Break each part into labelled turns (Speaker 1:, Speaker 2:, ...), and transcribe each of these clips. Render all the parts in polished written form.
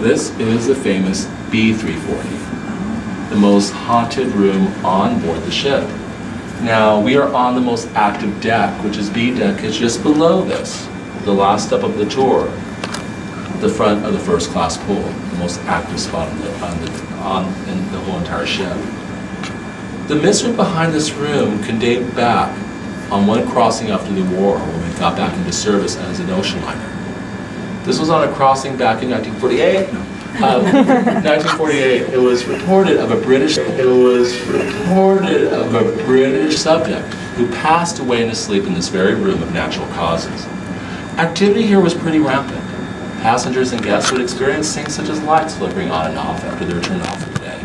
Speaker 1: This is the famous B340, the most haunted room on board the ship. Now, we are on the most active deck, which is B deck, is just below this, the last step of the tour, the front of the first class pool, the most active spot in the whole entire ship. The mystery behind this room can date back on one crossing after the war when we got back into service as an ocean liner. This was on a crossing back in 1948. 1948. It was reported of a British subject who passed away in his sleep in this very room of natural causes. Activity here was pretty rampant. Passengers and guests would experience things such as lights flickering on and off after they were turned off for the day.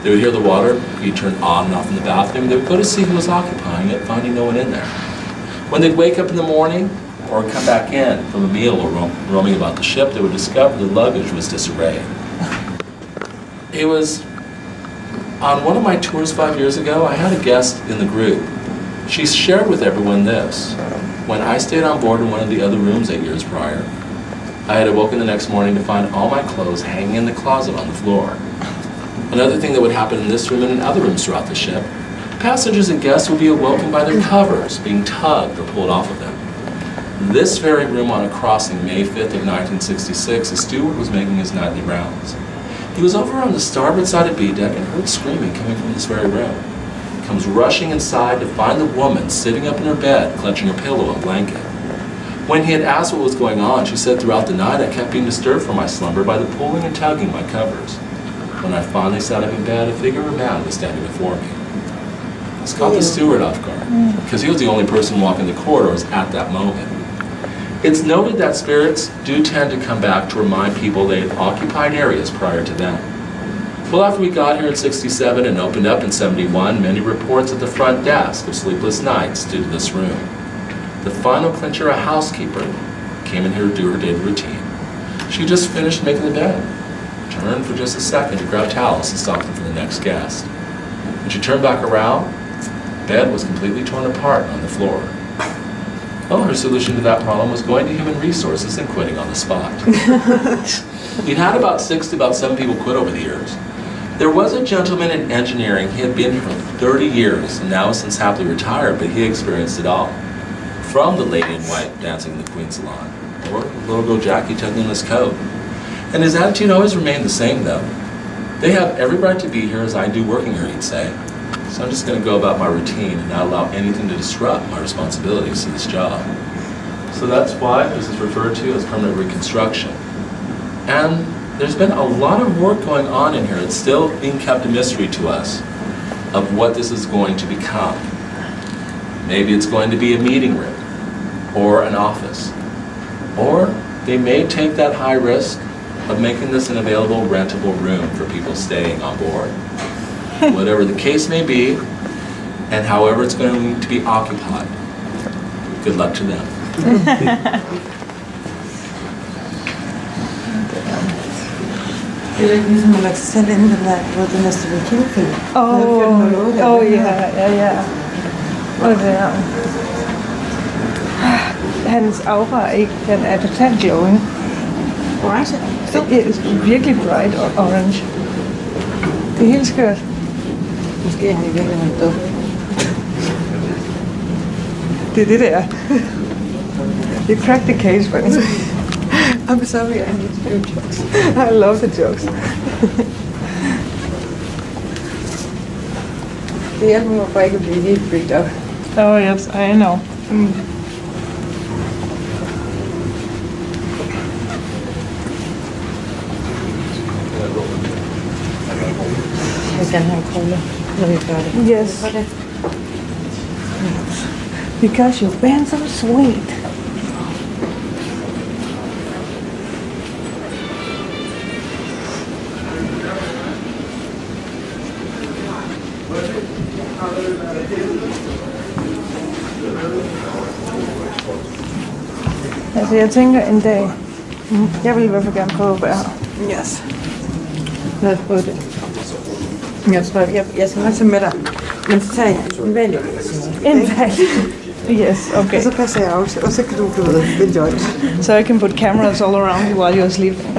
Speaker 1: They would hear the water be turned on and off in the bathroom. They would go to see who was occupying it, finding no one in there. When they'd wake up in the morning or come back in from a meal or roaming about the ship, they would discover the luggage was disarrayed. It was on one of my tours 5 years ago, I had a guest in the group. She shared with everyone this. When I stayed on board in one of the other rooms 8 years prior, I had awoken the next morning to find all my clothes hanging in the closet on the floor. Another thing that would happen in this room and in other rooms throughout the ship, passengers and guests would be awoken by their covers being tugged or pulled off of them. This very room on a crossing May 5th of 1966, a steward was making his nightly rounds. He was over on the starboard side of B deck and heard screaming coming from this very room. He comes rushing inside to find the woman sitting up in her bed, clutching her pillow and blanket. When he had asked what was going on, she said, "Throughout the night I kept being disturbed from my slumber by the pulling and tugging of my covers. When I finally sat up in bed, a figure of a man was standing before me." This caught the steward off guard, because he was the only person walking the corridors at that moment. It's noted that spirits do tend to come back to remind people they had occupied areas prior to them. Well, after we got here in '67 and opened up in '71, many reports at the front desk of sleepless nights due to this room. The final clincher, a housekeeper, came in here to do her daily routine. She just finished making the bed, turned for just a second to grab towels and stock them for the next guest. When she turned back around, the bed was completely torn apart on the floor. Well, her solution to that problem was going to human resources and quitting on the spot. We'd had about 6 to about 7 people quit over the years. There was a gentleman in engineering. He had been here for 30 years and now since happily retired, but he experienced it all. From the lady in white dancing in the Queen's salon, or little girl Jackie tugging his coat. And his attitude always remained the same though. They have every right to be here as I do working here, he'd say. So I'm just going to go about my routine and not allow anything to disrupt my responsibilities to this job. So that's why this is referred to as permanent reconstruction. And there's been a lot of work going on in here. It's still being kept a mystery to us of what this is going to become. Maybe it's going to be a meeting room or an office. Or they may take that high risk of making this an available rentable room for people staying on board. Whatever the case may be, and however it's going to be occupied. Good luck to them.
Speaker 2: Det er ikke ligesom at lade sig selv inde den der, hvor den næste vil kæmpe.
Speaker 3: Ja. Og der. Hans aura er ikke, den er totalt glowing.
Speaker 2: Orange?
Speaker 3: Det er virkelig bright orange. Det er helt skørt.
Speaker 2: Måske er han i virkeligheden dum.
Speaker 3: Det er det der. You cracked the case, but
Speaker 2: I'm sorry, I need to do jokes.
Speaker 3: I love the jokes.
Speaker 2: Det hjælper mig for ikke at blive helt freaked out.
Speaker 3: Oh yes, I know.
Speaker 2: Jeg vil gerne have en cola, når vi gør det.
Speaker 3: Yes. Because you've been so sweet. Altså jeg tænker en dag, jeg vil i hvert fald gerne prøve at være her.
Speaker 2: Yes. Lad os prøve det. Jeg tror, jeg skal nok tage med dig. Men så tager jeg en valg.
Speaker 3: En valg? Yes, okay.
Speaker 2: Og så passer jeg også, og så kan du enjoy it.
Speaker 3: So I can put cameras all around you while you're sleeping.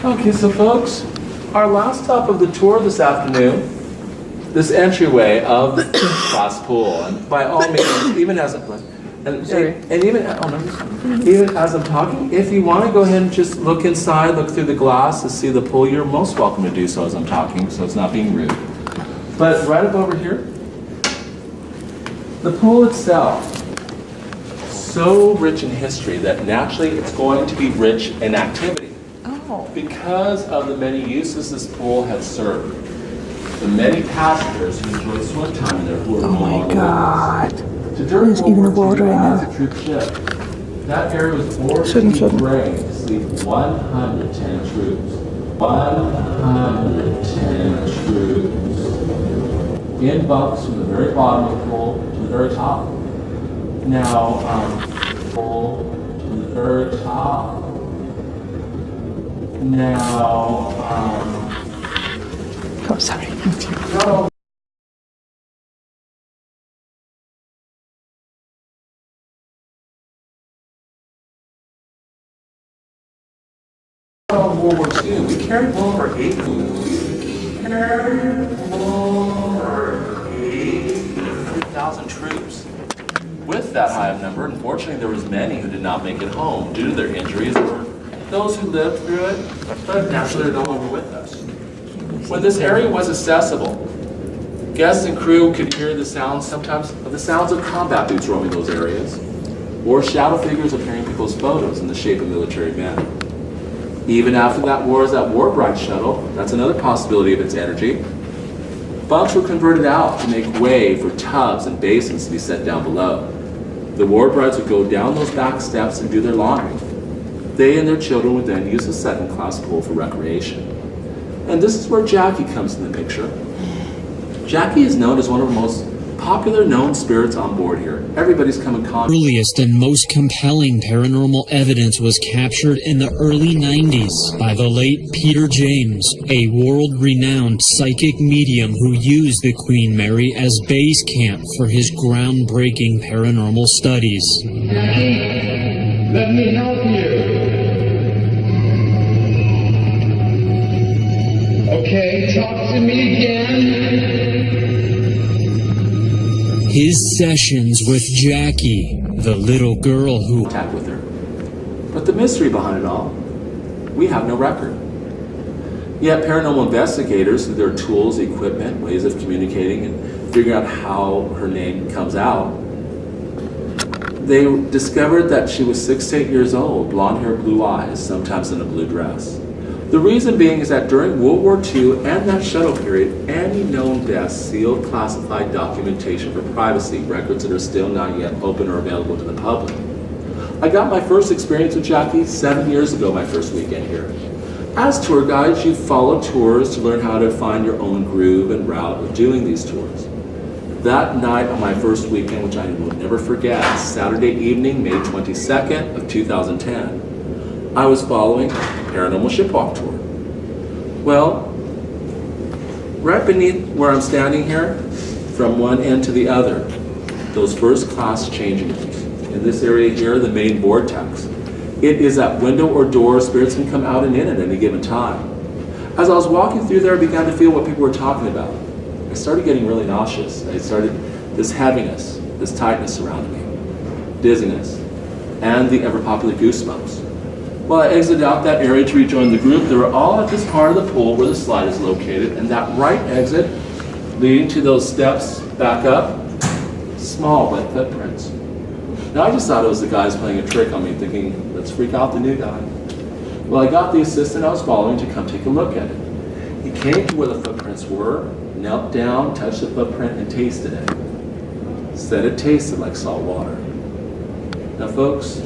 Speaker 1: Okay, so folks, our last stop of the tour this afternoon, this entryway of the class pool, and by all means, even as even as I'm talking, if you want to go ahead and just look inside, look through the glass to see the pool, you're most welcome to do so as I'm talking, so it's not being rude. But right up over here, the pool itself, so rich in history that naturally it's going to be rich in activity. Because of the many uses this pool has served, the many passengers who enjoy swim time in there who are no longer with us. There's even a water in there. Troop ship, that area was ordered to be trained to sleep 110 troops. 110 troops. In bunks from the very bottom of the pool to the very top. Now, pool to the very top. Now,
Speaker 3: Oh, sorry.
Speaker 1: no. World War II, we carried well over 8,000 troops. With that high of number, unfortunately, there was many who did not make it home due to their injuries or those who lived through it, but naturally they're no longer with us. When this area was accessible, guests and crew could hear the sounds, sometimes of the sounds of combat boots roaming those areas, or shadow figures appearing in people's photos in the shape of military men. Even after that war bride shuttle, that's another possibility of its energy. Bunks were converted out to make way for tubs and basins to be set down below. The war brides would go down those back steps and do their laundry. They and their children would then use the second-class pool for recreation. And this is where Jackie comes in the picture. Jackie is known as one of the most popular known spirits on board here. Everybody's come in contact.
Speaker 4: Earliest and most compelling paranormal evidence was captured in the early 90s by the late Peter James, a world-renowned psychic medium who used the Queen Mary as base camp for his groundbreaking paranormal studies.
Speaker 5: Jackie, let me help you. Okay, talk to me again.
Speaker 4: His sessions with Jackie, the little girl who
Speaker 1: Contact with her. But the mystery behind it all, we have no record. Yet paranormal investigators, through their tools, equipment, ways of communicating, and figuring out how her name comes out, they discovered that she was 6 to 8 years old, blonde hair, blue eyes, sometimes in a blue dress. The reason being is that during World War II and that shuttle period, any known deaths sealed classified documentation for privacy, records that are still not yet open or available to the public. I got my first experience with Jackie 7 years ago, my first weekend here. As tour guides, you follow tours to learn how to find your own groove and route of doing these tours. That night on my first weekend, which I will never forget, Saturday evening, May 22nd of 2010, I was following a paranormal shipwalk tour. Well, right beneath where I'm standing here, from one end to the other, those first class changing rooms. In this area here, the main vortex. It is that window or door spirits can come out and in at any given time. As I was walking through there, I began to feel what people were talking about. I started getting really nauseous. I started this heaviness, this tightness around me, dizziness, and the ever-popular goosebumps. While I exited out that area to rejoin the group, they were all at this part of the pool where the slide is located, and that right exit leading to those steps back up, small wet footprints. Now I just thought it was the guys playing a trick on me, thinking, let's freak out the new guy. Well, I got the assistant I was following to come take a look at it. He came to where the footprints were, knelt down, touched the footprint, and tasted it. Said it tasted like salt water. Now folks,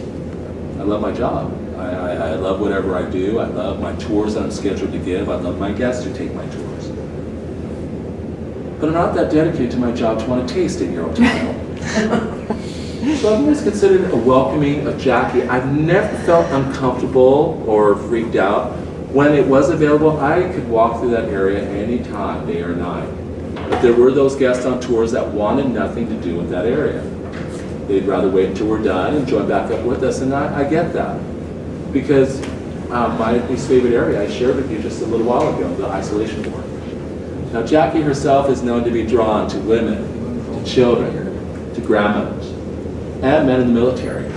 Speaker 1: I love my job. I love whatever I do. I love my tours that I'm scheduled to give. I love my guests who take my tours. But I'm not that dedicated to my job to want to taste in your hotel. So I've always considered a welcoming of Jackie. I've never felt uncomfortable or freaked out. When it was available, I could walk through that area any time, day or night. But there were those guests on tours that wanted nothing to do with that area. they'd rather wait until we're done and join back up with us, and I get that. Because my least favorite area I shared with you just a little while ago, the isolation ward. Now Jackie herself is known to be drawn to women, to children, to grandmothers, and men in the military.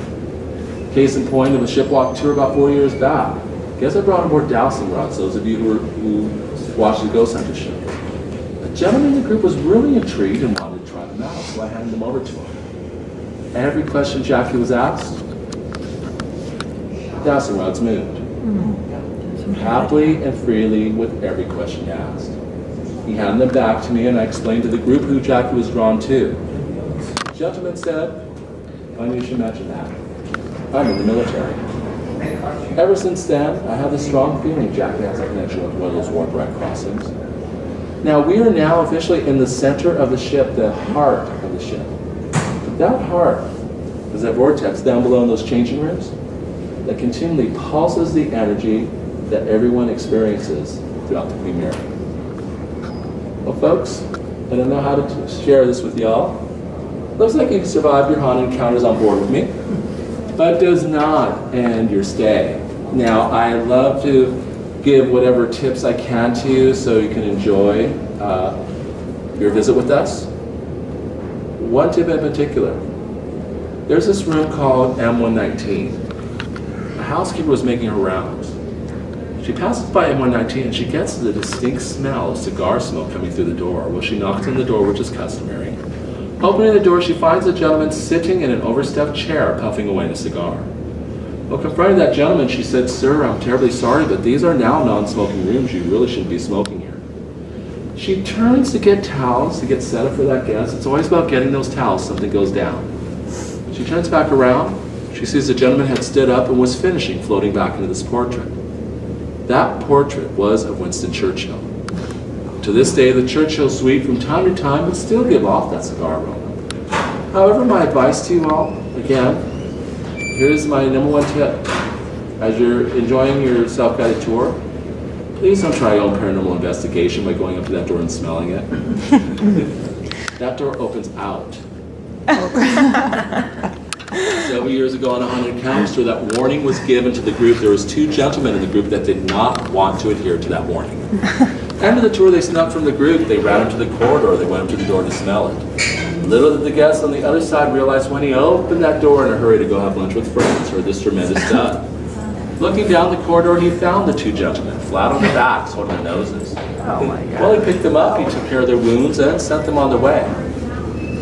Speaker 1: Case in point of a shipwalk tour about 4 years back. Guess I brought on board dowsing rods, those of you who watched the Ghost Hunter show. A gentleman in the group was really intrigued and wanted to try them out, so I handed them over to him. Every question Jackie was asked, dowsing rods moved. Happily and freely with every question asked. He handed them back to me and I explained to the group who Jackie was drawn to. The gentleman said, "Funny you should mention that. I'm in the military." Ever since then, I have a strong feeling Jackie has a connection with one of those warp right crossings. Now, we are now officially in the center of the ship, the heart of the ship. That heart is that vortex down below in those changing rooms that continually pulses the energy that everyone experiences throughout the Queen Mary. Well, folks, I don't know how to share this with y'all. Looks like you survived your haunted encounters on board with me, but does not end your stay. Now, I love to give whatever tips I can to you so you can enjoy your visit with us. One tip in particular, there's this room called M119. A housekeeper was making her rounds. She passes by M119 and she gets the distinct smell of cigar smoke coming through the door. Well, she knocks on the door, which is customary. Opening the door, she finds a gentleman sitting in an overstuffed chair, puffing away at a cigar. Well, confronting that gentleman, she said, "Sir, I'm terribly sorry, but these are now non-smoking rooms. You really shouldn't be smoking here." She turns to get towels to get set up for that guest. It's always about getting those towels. Something goes down. She turns back around. She sees the gentleman had stood up and was finishing floating back into this portrait. That portrait was of Winston Churchill. To this day, the Churchill suite from time to time would still give off that cigar aroma. However, my advice to you all, again, here's my #1 tip. As you're enjoying your self-guided tour, please don't try your own paranormal investigation by going up to that door and smelling it. That door opens out. Several years ago on a haunted encounter tour, that warning was given to the group. There was 2 gentlemen in the group that did not want to adhere to that warning. After the tour, they snuck from the group. They ran into the corridor. They went up to the door to smell it. Little did the guest on the other side realize when he opened that door in a hurry to go have lunch with friends, heard this tremendous thud. Looking down the corridor, he found the 2 gentlemen, flat on their backs, holding their noses.
Speaker 2: Oh my God.
Speaker 1: While he picked them up, he took care of their wounds and sent them on their way.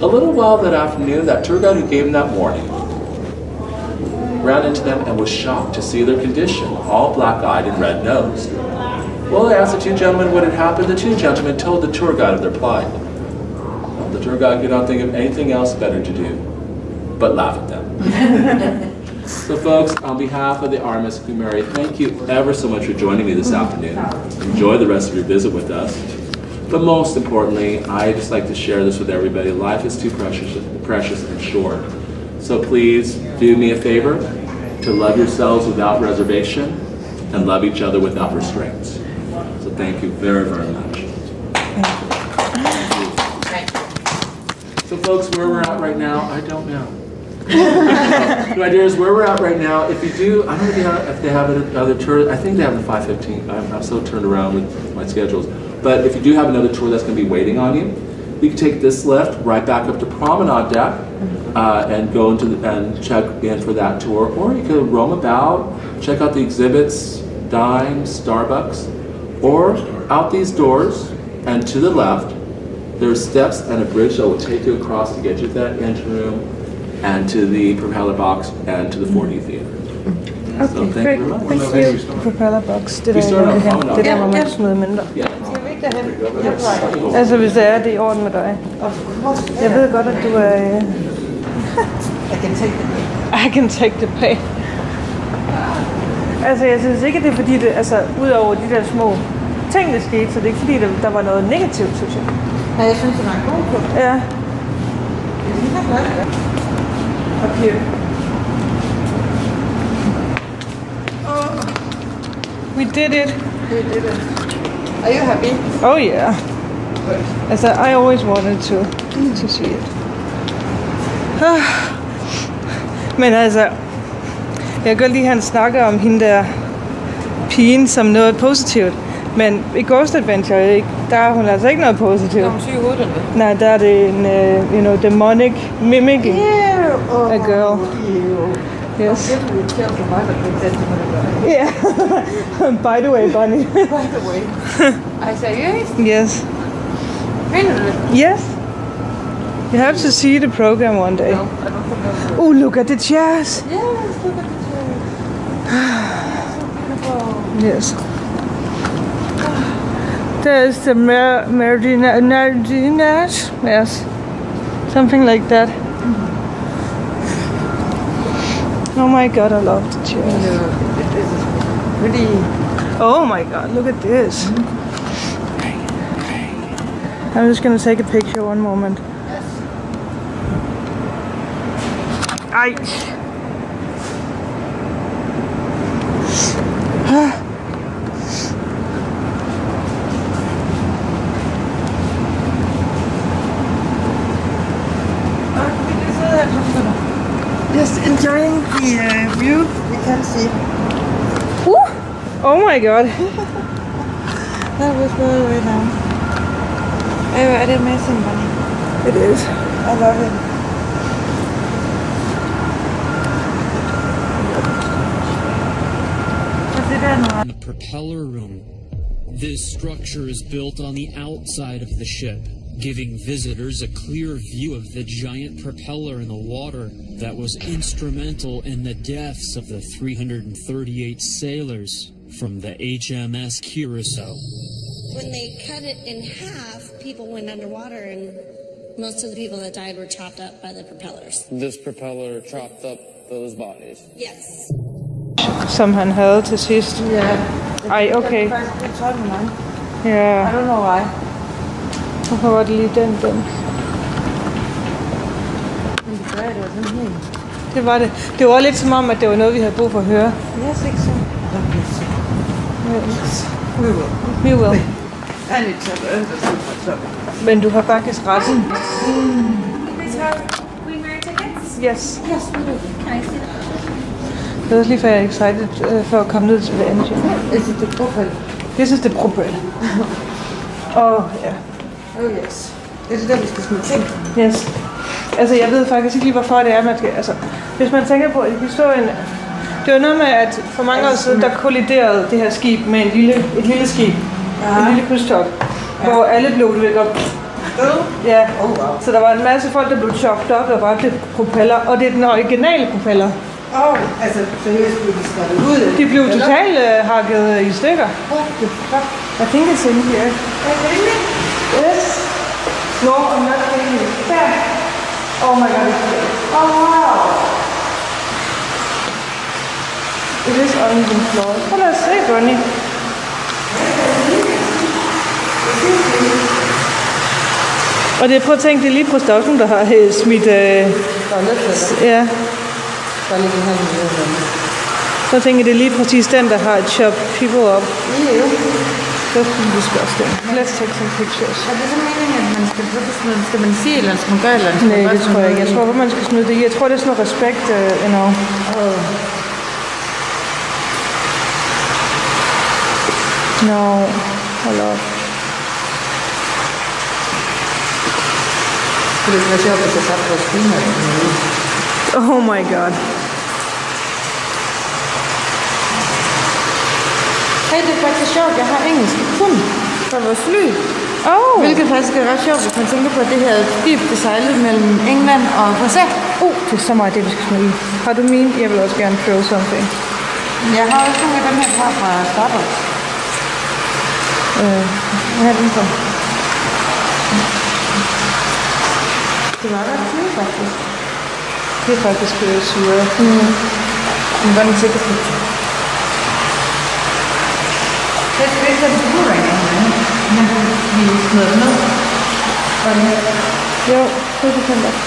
Speaker 1: A little while that afternoon, that tour guide who gave him that warning ran into them and was shocked to see their condition, all black-eyed and red-nosed. Well, they asked the 2 gentlemen what had happened. The 2 gentlemen told the tour guide of their plight. Well, the tour guide could not think of anything else better to do but laugh at them. So folks, on behalf of the RMS Queen Mary, thank you ever so much for joining me this afternoon. Enjoy the rest of your visit with us. But most importantly, I just like to share this with everybody. Life is too precious and short. So please do me a favor to love yourselves without reservation and love each other without restraints. So thank you very, very much. So folks, where we're at right now, I don't know. The idea is where we're at right now. If you do, I don't know if they have another tour. I think they have the 5:15. I'm so turned around with my schedules. But if you do have another tour that's going to be waiting on you, you can take this lift right back up to Promenade Deck and go into and check in for that tour. Or you can roam about, check out the exhibits, dine, Starbucks, or out these doors and to the left, there's steps and a bridge that will take you across to get you to that engine room and to the propeller box and to the 4D theater.
Speaker 3: Okay,
Speaker 1: So thank
Speaker 3: great.
Speaker 1: you very much.
Speaker 3: Thank you. Propeller box. Det
Speaker 1: Vi starter
Speaker 3: der,
Speaker 1: on
Speaker 3: det
Speaker 1: Promenade.
Speaker 3: der, hvor man smider mønter.
Speaker 1: Yeah.
Speaker 3: Altså, hvis det er i orden med dig. Jeg ved godt, at du er... I can take the pain. Altså, jeg synes ikke, at det er fordi, det, altså, udover de der små ting, der skete, så det er ikke fordi, der var noget negativt, synes jeg.
Speaker 2: Nej, jeg synes, det var en god tur.
Speaker 3: Ja. Okay. We did it.
Speaker 2: We did it. Are you happy?
Speaker 3: Oh yeah. As I always wanted to see it. Men altså, jeg kan godt lide, at han snakker om hende der pigen som noget positivt. Men i Ghost Adventure, der er hun altså ikke noget positivt.
Speaker 2: Er hun syg i hovedet, eller hvad?
Speaker 3: Nej, der er det en, demonic mimicking a girl. Yes.
Speaker 2: Det er jo for mig, der kan tage det,
Speaker 3: Yeah. By the way, Bunny.
Speaker 2: By the way. Ej, seriøst?
Speaker 3: Yes.
Speaker 2: Mener du det?
Speaker 3: Yes. You have to see the program one day.
Speaker 2: No, I don't think
Speaker 3: Oh, look at the chairs.
Speaker 2: Yes, look at the chair.
Speaker 3: Yes. There's the Meridinas. Yes. Something like that. Oh my god, I love the chairs.
Speaker 2: This is pretty...
Speaker 3: Oh my god, look at this. I'm just gonna take a picture one moment. Ej.
Speaker 2: Just enjoying the view we can see.
Speaker 3: Oh my god.
Speaker 2: That was very now. Oh, er det amazing, Bunny?
Speaker 3: It is.
Speaker 2: I love it.
Speaker 4: In the propeller room. This structure is built on the outside of the ship, giving visitors a clear view of the giant propeller in the water that was instrumental in the deaths of the 338 sailors from the HMS Curacao.
Speaker 6: When they cut it in half, people went underwater, and most of the people that died were chopped up by the propellers.
Speaker 7: This propeller chopped up those bodies.
Speaker 6: Yes.
Speaker 3: Som han havde til sidst.
Speaker 2: Yeah.
Speaker 3: Ej, okay.
Speaker 2: Det er faktisk lidt tøj med mig.
Speaker 3: Ja.
Speaker 2: I don't know why.
Speaker 3: Hvorfor var det lige den?
Speaker 2: Men det gør det var sådan helt...
Speaker 3: Det var det. Det var lidt som om, at det var noget, vi havde brug for at høre.
Speaker 2: Yes, ikke så.
Speaker 3: Yes.
Speaker 2: We will.
Speaker 3: We will.
Speaker 2: I need to learn this.
Speaker 3: Men du har faktisk ret.
Speaker 8: Please have Queen Mary tickets?
Speaker 3: Yes.
Speaker 2: Yes, we do.
Speaker 8: Can I see them?
Speaker 3: Det er lige for, jeg er excited for at komme ned til the engine.
Speaker 2: Is it the propel?
Speaker 3: This is the propeller. Oh, ja.
Speaker 2: Oh, yes. Det er det der, vi skal smide ting.
Speaker 3: Yes. Altså, jeg ved faktisk ikke lige, hvorfor det er, man skal... Altså, hvis man tænker på historien... Det var noget med, at for mange år siden, der kolliderede det her skib med et lille skib. En lille krydstogt. Hvor alle blev væk op. Ja.
Speaker 2: Oh, wow.
Speaker 3: Så der var en masse folk, der blev chopped op og bare blev propeller. Og det er den originale propeller.
Speaker 2: Altså, seriøst blev de skåret ud?
Speaker 3: De blev totalt hakket i stykker.
Speaker 2: What the fuck?
Speaker 3: I think it's in here.
Speaker 2: Really?
Speaker 3: Yes. No, I'm not kidding you. Yeah. Oh my god, it's good.
Speaker 2: Oh, wow.
Speaker 3: It is uneven floor. Så lad os se, Bonnie. Og det, prøv at tænke, det er lige produktionen, der har smidt... ja.
Speaker 2: Der ligger her med
Speaker 3: Så tænker jeg, det er lige præcis den, der har chopped people up.
Speaker 2: EU.
Speaker 3: That's disgusting. Let's take some pictures.
Speaker 2: Er det så meningen, at man skal bruge sådan noget? Skal man sige, eller skal man gøre, eller skal
Speaker 3: Nej,
Speaker 2: man
Speaker 3: det tror jeg ikke. Jeg tror, at man skal smide det i. Jeg tror, det er sådan noget respekt, you know. No, hold up.
Speaker 2: Det er sjovt, hvis jeg satte vores filmer.
Speaker 3: Oh my god.
Speaker 2: Hey, det er faktisk sjovt, jeg har engelsk kun fra vores fly.
Speaker 3: Oh.
Speaker 2: Hvilket faktisk er ret sjovt, hvis man tænker på, at det her skib, det sejlede mellem England og USA.
Speaker 3: Det er så meget det, vi skal smide i. Har du min? Jeg vil også gerne throw something.
Speaker 2: Jeg har også nogle af dem her fra Starbucks. Hvad er den for? Det var ret fint, faktisk.
Speaker 3: Det er faktisk sure.
Speaker 2: I'm gonna take a picture. Det er ikke sådan, det er ikke men vi smider det ned.
Speaker 3: Jo, det er det godt.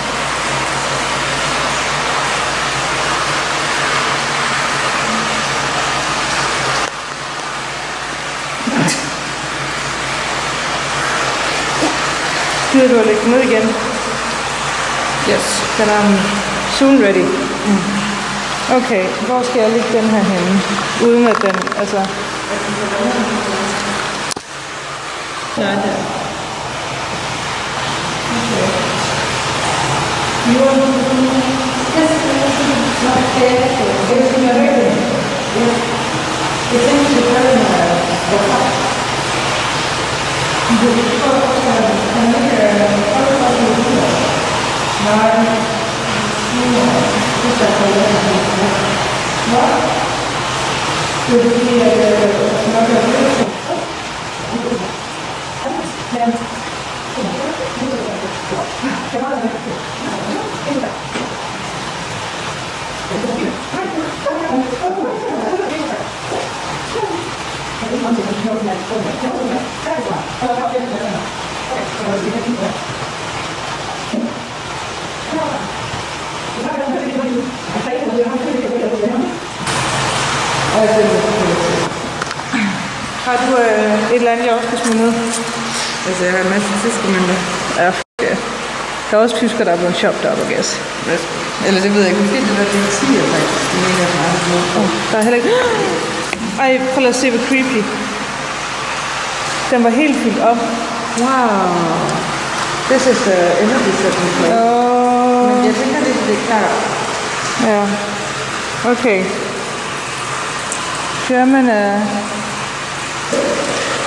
Speaker 3: Gider du at lægge den ned igen?
Speaker 2: Yes.
Speaker 3: Den er soon ready. Okay, hvor skal jeg lægge den her henne? Uden at den, altså... Ja, der. Har du et eller andet, jeg også skal smide ned?
Speaker 2: Altså, jeg har en masse tyskermønter.
Speaker 3: Ja, ja. Der er også tysker, der er blevet shoppet op og gas.
Speaker 2: Eller det ved jeg ikke. Måske det var det 10 faktisk. Det mener jeg meget.
Speaker 3: Der er heller ikke... Ej, prøv lige at se, hvor creepy. Den var helt fyldt op.
Speaker 2: Wow. This is the energy setting place. Men jeg tænker, det er klart.
Speaker 3: Ja. Okay. German er...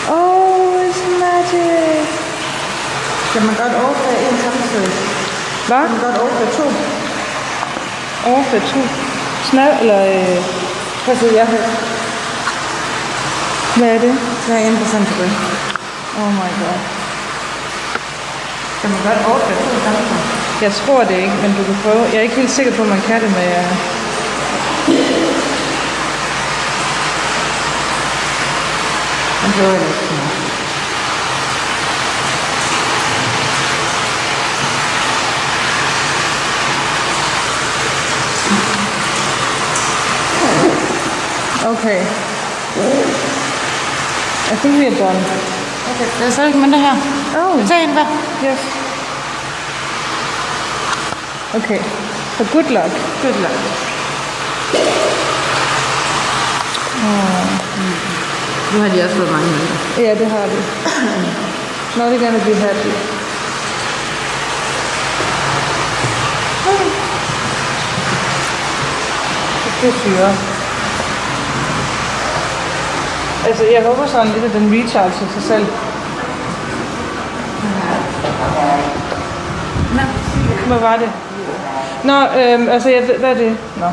Speaker 3: Oh, it's magic.
Speaker 2: Kan man godt overføre en samtidig?
Speaker 3: Hvad?
Speaker 2: Kan man godt overføre to?
Speaker 3: Overføre to? Snap, eller...
Speaker 2: Prøv at se, jeg har...
Speaker 3: Hvad er det?
Speaker 2: Jeg har 1% tilbage.
Speaker 3: Oh my god.
Speaker 2: Kan man godt overføre to samtidig?
Speaker 3: Jeg tror det ikke, men du kan prøve. Jeg er ikke helt sikker på, at man kan det med...
Speaker 2: Man prøver det ikke.
Speaker 3: Okay. I think we are done.
Speaker 2: Okay, der er stadig mindre her.
Speaker 3: Oh.
Speaker 2: Tag en hver.
Speaker 3: Yes. Okay. So good luck.
Speaker 2: Good luck. Nu har de også fået mange mindre.
Speaker 3: Ja, det har de. Now they're gonna be happy. Det er syre. Altså, jeg håber sådan lidt, at den recharger sig selv. Hvad var det? Nå, altså, hvad er det? Nå.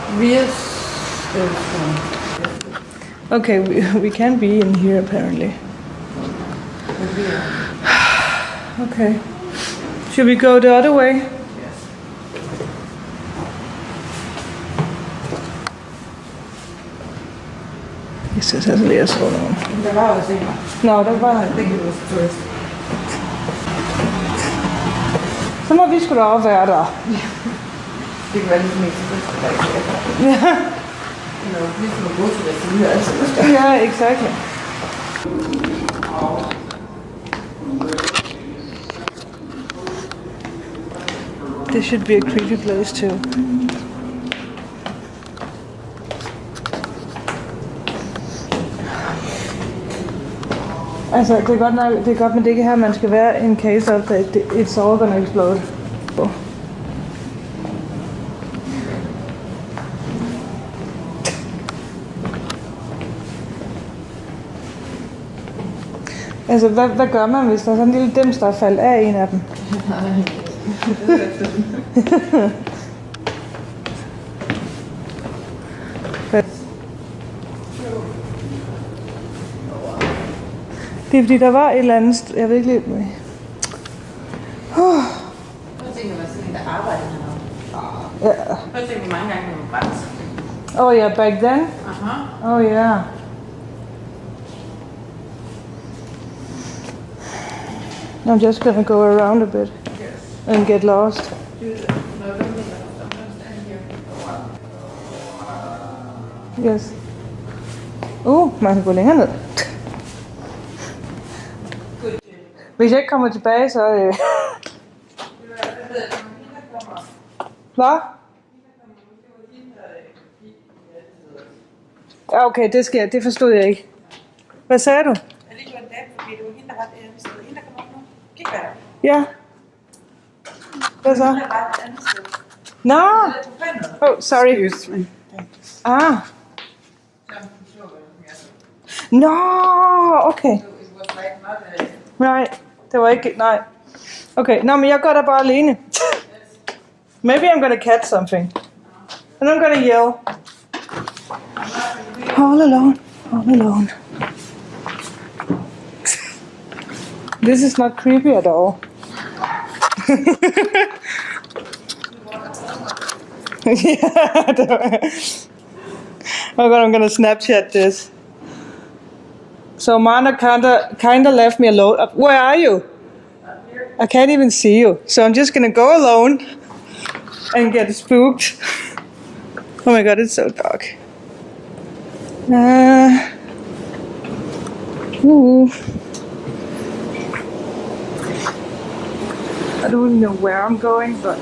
Speaker 3: Okay, we can be in here apparently. Okay. Should we go the other way? Jeg synes altså lige, jeg så nogen.
Speaker 2: Der var også en.
Speaker 3: Nå, der var...
Speaker 2: Det kan du også turist.
Speaker 3: Så må vi sgu da også være der.
Speaker 2: Det kan være lidt mest turist, der ikke er.
Speaker 3: Ja.
Speaker 2: Eller ligesom at gå til det, så vi har altid lyst til.
Speaker 3: Ja, exactly. This should be a creepy place too. Altså, det er godt, men det er ikke her, man skal være in case of that it's all gonna explode. Altså, hvad gør man, hvis der er sådan en lille dims, der er faldet af en af dem? Det er fordi, der var et eller andet... Jeg ved ikke lige...
Speaker 2: Jeg tænker, at sådan en, der arbejder hernede.
Speaker 3: Ja.
Speaker 2: Jeg tænker, hvor mange gange man brænder sig.
Speaker 3: Oh yeah, back then?
Speaker 2: Aha.
Speaker 3: Oh yeah. I'm just gonna go around a bit and get lost. Yes. Man kan gå længere ned. Hvis jeg ikke kommer tilbage, så... Hvad? Okay, det forstod jeg ikke. Hvad sagde du?
Speaker 2: Jeg lige gjorde en dame, fordi det var hende, der var det andet sted. Hende, der kom op nu. Kig hvad der.
Speaker 3: Ja. Hvad så?
Speaker 2: Hende, der var det andet sted.
Speaker 3: Nå! Oh, sorry.
Speaker 2: Excuse me.
Speaker 3: Ah. Nå, okay. Nej, det var ikke... Nej. Okay, nå, men jeg går der bare alene. Maybe I'm gonna catch something. And I'm gonna yell. All alone, all alone. This is not creepy at all. Yeah, oh god, I'm gonna Snapchat this. So Mana kinda left me alone. Where are you? I can't even see you. So I'm just gonna go alone and get spooked. Oh my god, it's so dark. Ooh. I don't even know where I'm going, but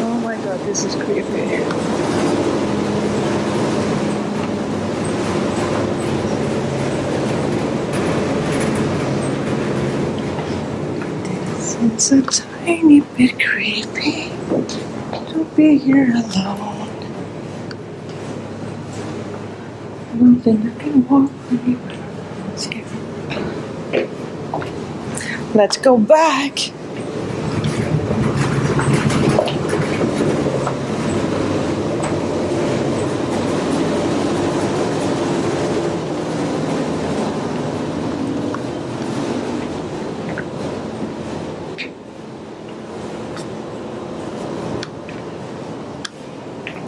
Speaker 3: oh my god, this is creepy. It's a tiny bit creepy to be here alone. I don't think I can walk anywhere else here. Let's go back.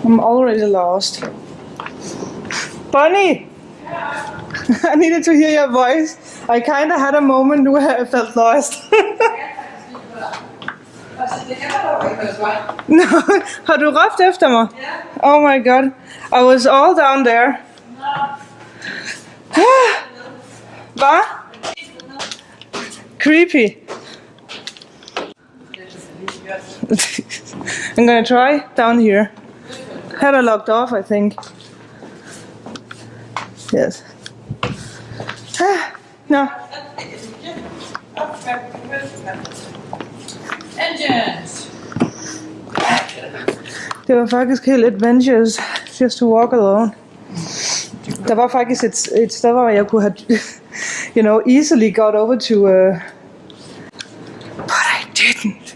Speaker 3: I'm already lost. Bonnie! I needed to hear your voice. I kind of had a moment where I felt lost. No, har du råbt efter mig? Oh my god. I was all down there. Hvad? Creepy. I'm gonna try down here. Had I locked off, I think. Yes. No.
Speaker 2: Engines!
Speaker 3: Det var faktisk helt adventures just to walk alone. Der var faktisk et sted, hvor jeg kunne have, easily got over to, but I didn't.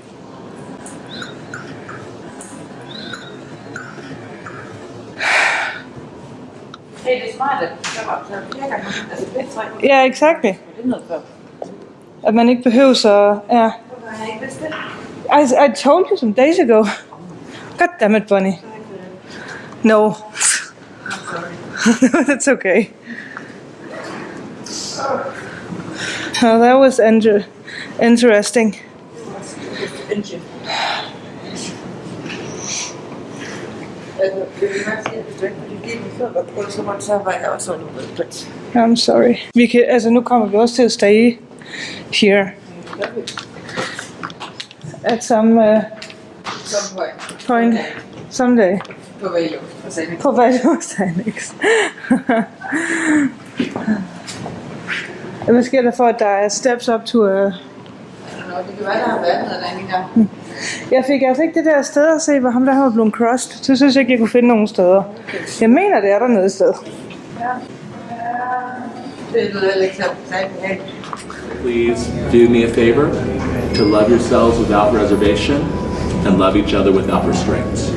Speaker 2: Hey, det er smart, at der var flere gange. Altså, bedre.
Speaker 3: Ja, exactly.
Speaker 2: Det er noget før.
Speaker 3: At man ikke behøver så, ja.
Speaker 2: Jeg ikke vidste det.
Speaker 3: I told you some days ago. God damn it, Bunny. No. That's okay. Oh, that was interesting.
Speaker 2: Engine.
Speaker 3: I'm sorry. Nu kommer vi også til at stay here. At some point someday. På vej hos Annex. Hvad sker der for, at der er steps up to a...
Speaker 2: Det kan være, der har været noget derinde.
Speaker 3: Jeg fik altså ikke det der sted at se, hvor ham der var blevet crossed. Så synes jeg ikke, jeg kunne finde nogen steder. Jeg mener, det er dernede et sted.
Speaker 1: Please do me a favor to love yourselves without reservation and love each other without restraints.